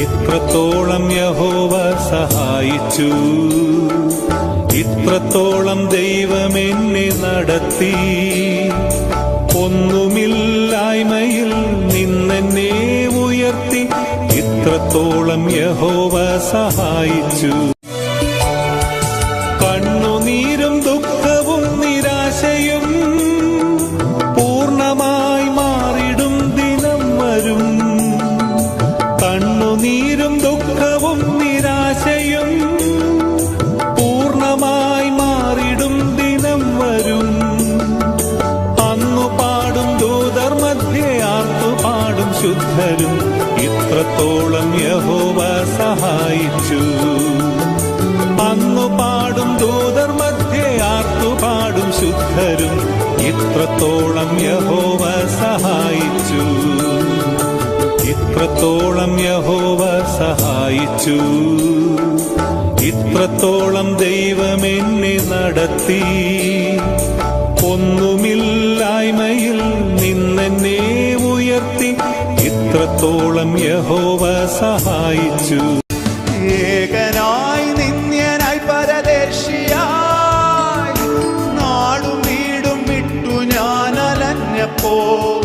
ഇത്രത്തോളം യഹോവ സഹായിച്ചു, ഇത്രത്തോളം ദൈവം എന്നെ നടത്തി. ഒന്നുമില്ലായ്മയിൽ നിന്നെന്നെ ഉയർത്തി, ഇത്രത്തോളം യഹോവ സഹായിച്ചു. കണ്ണുനീരും ദുഃഖവും നിരാശയും പൂർണ്ണമായി മാറിടും ദിനം വരും. കണ്ണുനീരും ദുഃഖവും നിരാശയും പൂർണ്ണമായി മാറിടും ദിനം വരും. അന്നു പാടും ദൂതർ മധ്യേ ആർത്തു പാടും ശുദ്ധരും, ഇത്രത്തോളം യഹോവ സഹായിച്ചു. അന്നു പാടും ദൂതർ മധ്യേ ആർത്തു പാടും ശുദ്ധരും, ഇത്രത്തോളം യഹോവ സഹായിച്ചു. ഇത്രത്തോളം യഹോവ സഹായിച്ചു, ഇത്രത്തോളം ദൈവം എന്നെ നടത്തി. ഒന്നുമില്ലായ്മയിൽ നിന്നെന്നെ ഉയർത്തി, ഇത്രത്തോളം യഹോവ സഹായിച്ചു. ഏകനായി നിന്ദ്യനായി പരദേശിയായി നാടും വീടും വിട്ടു ഞാൻ അലഞ്ഞപ്പോൾ